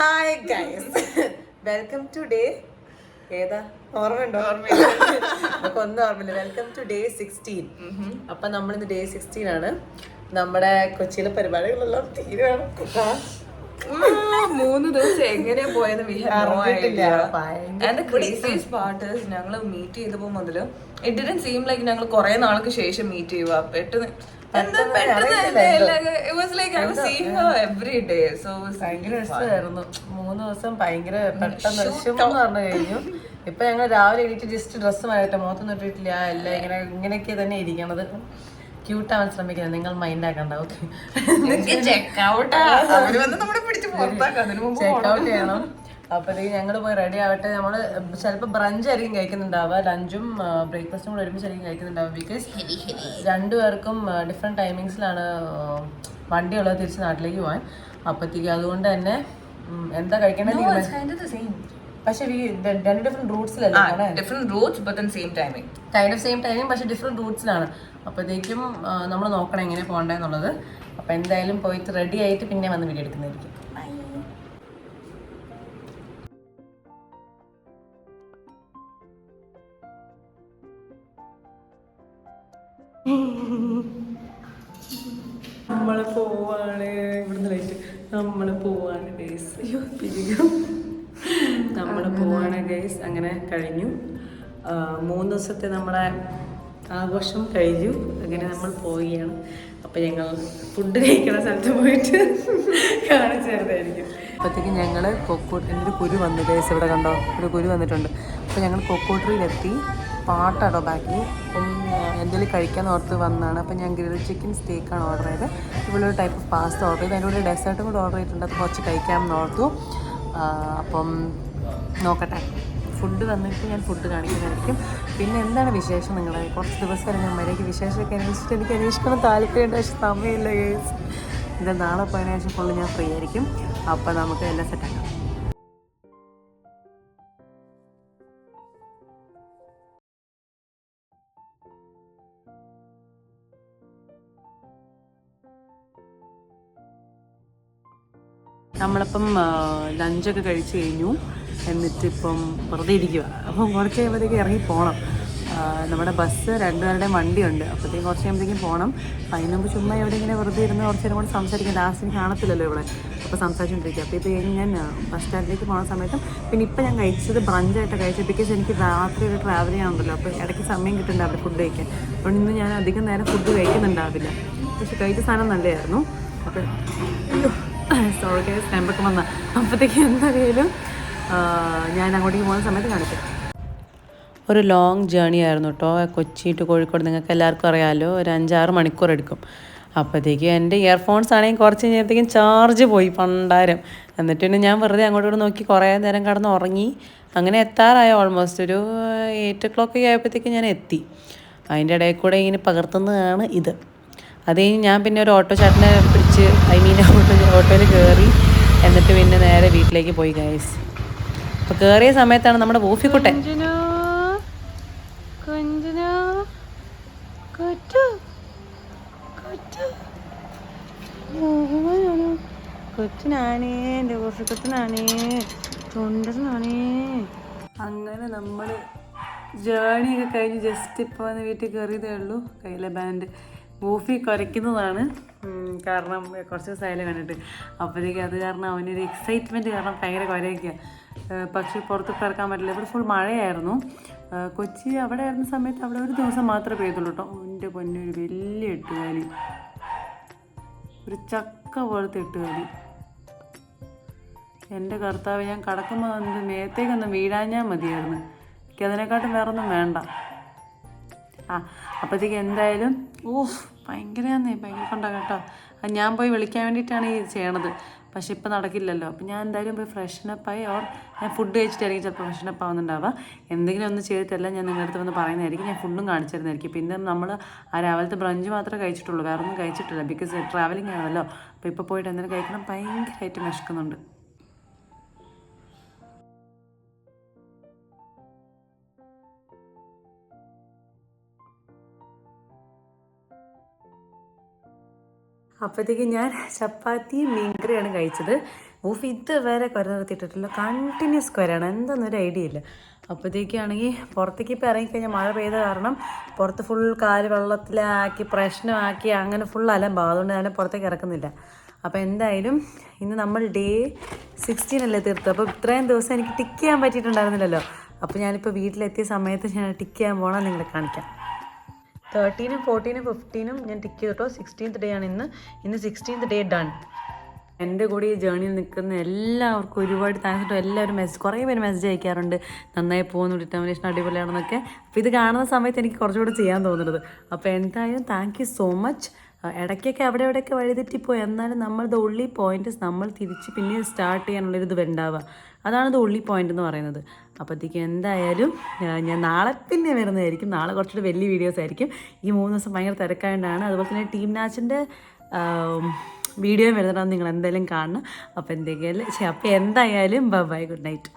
Hi guys, welcome to day ഏതാ ഓർമ്മയുണ്ടോ? നമുക്ക് ഒന്നും ഓർമ്മയില്ല. Welcome to day 16. അപ്പൊ നമ്മളിന്ന് ഡേ 16 ആണ്. നമ്മുടെ കൊച്ചിയിലെ പരിപാടികളെല്ലാം തീരുവാണ്. 3 ദിവസം എങ്ങനെയാ പോയെന്ന് ഞങ്ങള് മീറ്റ് ചെയ്തപ്പോ മുതല് ഇറ്റ് ഡിഡ്ന്റ് സീം ലൈക്ക് ഞങ്ങൾ കുറെ നാൾക്ക് ശേഷം മീറ്റ് ചെയ്യുക. പെട്ടെന്ന് ഭയങ്കര രസമായിരുന്നു. 3 ദിവസം ഭയങ്കര പെട്ടെന്ന് പറഞ്ഞു കഴിഞ്ഞു. ഇപ്പൊ ഞങ്ങൾ രാവിലെ എണീറ്റ് ജസ്റ്റ് ഡ്രസ്സ് മാറിയിട്ട് മുഖത്ത് നോട്ടിട്ടില്ല. എല്ലാം ഇങ്ങനെയൊക്കെ തന്നെ ഇരിക്കണത്. ക്യൂട്ടാവാൻ ശ്രമിക്കുന്നത്, നിങ്ങൾ മൈൻഡ് ആക്കണ്ട. ഓക്കെ, ചെക്കൗട്ട് ചെയ്യണം. അപ്പോഴത്തേക്ക് ഞങ്ങൾ പോയി റെഡി ആവട്ടെ. നമ്മൾ ചിലപ്പോൾ ബ്രഞ്ച് ആയിരിക്കും കഴിക്കുന്നുണ്ടാവുക, ലഞ്ചും ബ്രേക്ക്ഫാസ്റ്റും കൂടെ ഒരുമിച്ചായിരിക്കും കഴിക്കുന്നുണ്ടാവുക. ബിക്കോസ് രണ്ടുപേർക്കും ഡിഫറെൻറ്റ് ടൈമിങ്സിലാണ് വണ്ടിയുള്ളത് തിരിച്ച് നാട്ടിലേക്ക് പോകാൻ. അപ്പോഴത്തേക്ക് അതുകൊണ്ട് തന്നെ എന്താ കഴിക്കേണ്ടത് പക്ഷെ രണ്ട് ഡിഫറെന്റ് റൂട്ട്സിലല്ലേ, കൈൻഡ് ഓഫ് സെയിം ടൈമിങ് പക്ഷെ ഡിഫറെന്റ് റൂട്ട്സിലാണ്. അപ്പോഴത്തേക്കും നമ്മൾ നോക്കണം എങ്ങനെ പോകണ്ടെന്നുള്ളത്. അപ്പോൾ എന്തായാലും പോയിട്ട് റെഡി ആയിട്ട് പിന്നെ വന്ന് വീഡിയോ എടുക്കുന്നതായിരിക്കും. നമ്മള് പോവാണ് ഇവിടുന്ന് ലൈറ്റ്. നമ്മള് പോവാണ് ഗൈസ്. അയ്യോ പിരിയും. നമ്മള് പോവാണ് ഗൈസ്. അങ്ങനെ കഴിഞ്ഞു 3 ദിവസത്തെ നമ്മളെ ആഘോഷം കഴിഞ്ഞു. അങ്ങനെ നമ്മൾ പോവുകയാണ്. അപ്പം ഞങ്ങൾ ഫുഡ് കഴിക്കുന്ന സ്ഥലത്ത് പോയിട്ട് കാണിച്ചു തരുന്നതായിരിക്കും. അപ്പോഴത്തേക്കും ഞങ്ങൾ എൻ്റെ കുരു വന്നു ഗൈസ്. ഇവിടെ കണ്ടോ, ഒരു കുരു വന്നിട്ടുണ്ട്. അപ്പോൾ ഞങ്ങൾ കൊക്കോട്ടറിയിലെത്തി. പാട്ടാണോ ബാക്കി. അപ്പം എന്തെങ്കിലും കഴിക്കാൻ ഓർത്ത് വന്നതാണ്. അപ്പം ഞാൻ ഗ്രിൽ ചിക്കൻ സ്റ്റേക്കാണ് ഓർഡർ ചെയ്തത്. ഇവിടെ ഒരു ടൈപ്പ് ഓഫ് പാസ്ത ഓർഡർ ചെയ്ത്. അതിൻ്റെ കൂടെ ഡെസേർട്ടും കൂടെ ഓർഡർ ചെയ്തിട്ടുണ്ട്. അത് കുറച്ച് കഴിക്കാമെന്ന് ഓർത്തു. അപ്പം നോക്കട്ടെ, ഫുഡ് വന്നിട്ട് ഞാൻ ഫുഡ് കാണിക്കുന്നതായിരിക്കും. പിന്നെ എന്താണ് വിശേഷം നിങ്ങളെ? കുറച്ച് ദിവസം ഞാൻ മര്യാദയ്ക്ക് വിശേഷമൊക്കെ അന്വേഷിച്ചിട്ട് എനിക്ക് അന്വേഷിക്കണം താല്പര്യമുണ്ട്. പക്ഷെ സമയമില്ല കേസ്. ഇത് നാളെ പോയതിനു ശേഷം ഫുള്ള് ഞാൻ ഫ്രീ ആയിരിക്കും. അപ്പം നമുക്ക് എല്ലാം സെറ്റാക്കാം. നമ്മളിപ്പം ലഞ്ചൊക്കെ കഴിച്ച് കഴിഞ്ഞു. എന്നിട്ടിപ്പം വെറുതെ ഇരിക്കുക. അപ്പം കുറച്ച് കഴിയുമ്പോഴത്തേക്ക് ഇറങ്ങി പോകണം. നമ്മുടെ ബസ് 2 പേരുടെയും വണ്ടിയുണ്ട്. അപ്പോഴത്തേക്കും കുറച്ച് കഴിയുമ്പോഴത്തേക്കും പോകണം. അതിന് മുമ്പ് ചുമ്മാ എവിടെ ഇങ്ങനെ വെറുതെ ഇരുന്ന് കുറച്ച് നേരം കൂടെ സംസാരിക്കും. ലാസ്റ്റിന് കാണത്തില്ലല്ലോ ഇവിടെ. അപ്പോൾ സംസാരിച്ചുകൊണ്ടിരിക്കുക. അപ്പോൾ ഇത് കഴിഞ്ഞ് ഞാൻ ബസ് സ്റ്റാൻഡിലേക്ക് പോകുന്ന സമയത്തും പിന്നെ ഇപ്പം ഞാൻ കഴിച്ചത് ബ്രഞ്ചായിട്ട് കഴിച്ചത്. ബിക്കോസ് എനിക്ക് രാത്രി ഒരു ട്രാവൽ ചെയ്യാനുണ്ടല്ലോ. അപ്പോൾ ഇടയ്ക്ക് സമയം കിട്ടുന്നുണ്ടാവില്ല ഫുഡ് കഴിക്കാൻ. അതുകൊണ്ട് ഇന്ന് ഞാൻ അധികം നേരം ഫുഡ് കഴിക്കുന്നുണ്ടാവില്ല. പക്ഷെ കഴിച്ച സാധനം നല്ലതായിരുന്നു. അപ്പോൾ സോറി കേസ് ടെമ്പൊക്കെ വന്ന അപ്പോഴത്തേക്ക് എന്തായാലും ഞാൻ അങ്ങോട്ടേക്ക് പോകുന്ന സമയത്ത് കാണിക്കാം. ഒരു ലോങ് ജേണി ആയിരുന്നു കേട്ടോ, കൊച്ചി ടു കോഴിക്കോട്. നിങ്ങൾക്ക് എല്ലാവർക്കും അറിയാമല്ലോ, ഒരു 5-6 മണിക്കൂർ എടുക്കും. അപ്പോഴത്തേക്കും എൻ്റെ ഇയർഫോൺസ് ആണെങ്കിൽ കുറച്ച് കഴിഞ്ഞപ്പോഴത്തേക്കും ചാർജ് പോയി പണ്ടാരം. എന്നിട്ട് പിന്നെ ഞാൻ വെറുതെ അങ്ങോട്ടോട് നോക്കി കുറേ നേരം കിടന്ന് ഉറങ്ങി. അങ്ങനെ എത്താറായി. ഓൾമോസ്റ്റ് ഒരു 8 o'clock ആയപ്പോഴത്തേക്കും ഞാൻ എത്തി. അതിൻ്റെ ഇടയിൽ കൂടെ ഇങ്ങനെ പകർത്തുന്നതാണ് ഇത്. അത് കഴിഞ്ഞ് ഞാൻ പിന്നെ ഒരു ഓട്ടോ ചാട്ടിനെ പിടിച്ച് ഓട്ടോയിൽ കയറി. എന്നിട്ട് പിന്നെ നേരെ വീട്ടിലേക്ക് പോയി ഗൈസ്. അപ്പോൾ കയറിയ സമയത്താണ് നമ്മുടെ വൂഫിക്കുട്ടൻ കൊച്ചിനാണേ, എൻ്റെ വൂഫിക്കുട്ടനാണേ, തൊണ്ടനാണേ. അങ്ങനെ നമ്മൾ ജേണിയൊക്കെ കഴിഞ്ഞ് ജസ്റ്റ് ഇപ്പോൾ വന്ന് വീട്ടിൽ കയറിയതേ ഉള്ളൂ. കയ്യിലെ ബാൻഡ് വൂഫി കുരയ്ക്കുന്നതാണ്. കാരണം കുറച്ച് ദിവസമായാലും കണ്ടിട്ട്. അപ്പോഴത്തേക്ക് അത് കാരണം അവനൊരു എക്സൈറ്റ്മെൻറ്റ് കാരണം ഭയങ്കര കുരയ്ക്കുക. പക്ഷേ പുറത്ത് കിടക്കാൻ പറ്റില്ല. ഇവിടെ ഫുൾ മഴയായിരുന്നു. കൊച്ചി അവിടെ ആയിരുന്ന സമയത്ത് അവിടെ ഒരു ദിവസം മാത്രമേ പെയ്തുള്ളൂ കേട്ടോ. എൻ്റെ പൊന്നൊരു വലിയ എട്ടുകാലി, ഒരു ചക്ക പോലത്തെ എട്ടുകാലി. എൻ്റെ കർത്താവ്, ഞാൻ കിടക്കുമ്പോൾ വന്ന് മേത്തേക്കൊന്ന് വീഴാഞ്ഞാൽ മതിയായിരുന്നു. എനിക്ക് അതിനെക്കാട്ടും വേറൊന്നും വേണ്ട. അപ്പോഴത്തേക്ക് എന്തായാലും ഭയങ്കര കൊണ്ടാണ് കേട്ടോ. ഞാൻ പോയി വിളിക്കാൻ വേണ്ടിയിട്ടാണ് ഈ ചെയ്യണത്. പക്ഷെ ഇപ്പം നടക്കില്ലല്ലോ. അപ്പം ഞാൻ എന്തായാലും പോയി ഫ്രഷനപ്പായി. ഞാൻ ഫുഡ് കഴിച്ചിട്ടായിരിക്കും ചിലപ്പോൾ ഫ്രഷനപ്പ് ആവുന്നുണ്ടാവുക. എന്തെങ്കിലും ഒന്ന് ചെയ്തിട്ടല്ല ഞാൻ നിങ്ങളുടെ അടുത്ത് വന്ന് പറയുന്നതായിരിക്കും. ഞാൻ ഫുഡും കാണിച്ചു തരുന്നതായിരിക്കും. പിന്നെ നമ്മൾ രാവിലത്തെ ബ്രഞ്ച് മാത്രമേ കഴിച്ചിട്ടുള്ളൂ, വേറെ ഒന്നും കഴിച്ചിട്ടില്ല. ബിക്കോസ് ട്രാവലിംഗ് ആണല്ലോ. അപ്പോൾ ഇപ്പോൾ പോയിട്ട് എന്തെങ്കിലും കഴിക്കണം. ഭയങ്കരമായിട്ട് വിശക്കുന്നുണ്ട്. അപ്പോഴത്തേക്ക് ഞാൻ ചപ്പാത്തിയും മീൻകറിയാണ് കഴിച്ചത്. ഓഫ് ഇതുവരെ കുര നിർത്തിയിട്ടില്ല, കണ്ടിന്യൂസ് കുരയാണ്, എന്തെന്നൊരു ഐഡിയ ഇല്ല. അപ്പോഴത്തേക്കാണെങ്കിൽ പുറത്തേക്ക് ഇപ്പോൾ ഇറങ്ങിക്കഴിഞ്ഞാൽ മഴ പെയ്ത കാരണം പുറത്ത് ഫുൾ കാല് വെള്ളത്തിലാക്കി പ്രശ്നമാക്കി അങ്ങനെ ഫുൾ അലമ്പാവും. അതുകൊണ്ട് ഞാൻ പുറത്തേക്ക് ഇറക്കുന്നില്ല. അപ്പോൾ എന്തായാലും ഇന്ന് നമ്മൾ ഡേ 16 അല്ലേ തീർത്തത്. അപ്പോൾ ഇത്രയും ദിവസം എനിക്ക് ടിക്ക് ചെയ്യാൻ പറ്റിയിട്ടുണ്ടായിരുന്നില്ലല്ലോ. അപ്പോൾ ഞാനിപ്പോൾ വീട്ടിലെത്തിയ സമയത്ത് ഞാൻ ടിക്ക് ചെയ്യാൻ പോകണം, നിങ്ങളെ കാണിക്കാം. 13, 14, 15 ഞാൻ ടിക്ക് ചെയ്തിട്ടോ. 16th ഡേ ആണ് ഇന്ന്. 16th day done. എൻ്റെ കൂടെ ഈ ജേണിയിൽ നിൽക്കുന്ന എല്ലാവർക്കും ഒരുപാട് താങ്ക്സ് കേട്ടോ. എല്ലാവരും കുറേ പേര് മെസ്സേജ് അയക്കാറുണ്ട്, നന്നായി പോകുന്നു, ഡിറ്റർമിനേഷൻ അടിപൊളിയാണെന്നൊക്കെ. അപ്പോൾ ഇത് കാണുന്ന സമയത്ത് എനിക്ക് കുറച്ചുകൂടെ ചെയ്യാൻ തോന്നുന്നത്. അപ്പോൾ എന്തായാലും താങ്ക് യു സോ മച്ച്. ഇടയ്ക്കൊക്കെ അവിടെ എവിടെയൊക്കെ വഴിതെറ്റിപ്പോയി, എന്നാലും നമ്മളുടെ ഉള്ളി പോയിൻറ്റ്സ് നമ്മൾ തിരിച്ച് പിന്നെ സ്റ്റാർട്ട് ചെയ്യാനുള്ളൊരിത് ഉണ്ടാവുക. അതാണ് ഇത് ഉള്ളി പോയിൻ്റ് എന്ന് പറയുന്നത്. അപ്പോഴത്തേക്ക് എന്തായാലും ഞാൻ നാളെ പിന്നെ വരുന്നതായിരിക്കും. നാളെ കുറച്ചുകൂടി വലിയ വീഡിയോസ് ആയിരിക്കും. ഈ 3 ദിവസം ഭയങ്കര തിരക്കായതുകൊണ്ടാണ്. അതുപോലെ തന്നെ ടീം നാച്ചിൻ്റെ വീഡിയോ വരുന്നുണ്ടാവും, നിങ്ങൾ എന്തായാലും കാണണം. അപ്പോൾ എന്തായാലും ബൈ, ഗുഡ് നൈറ്റ്.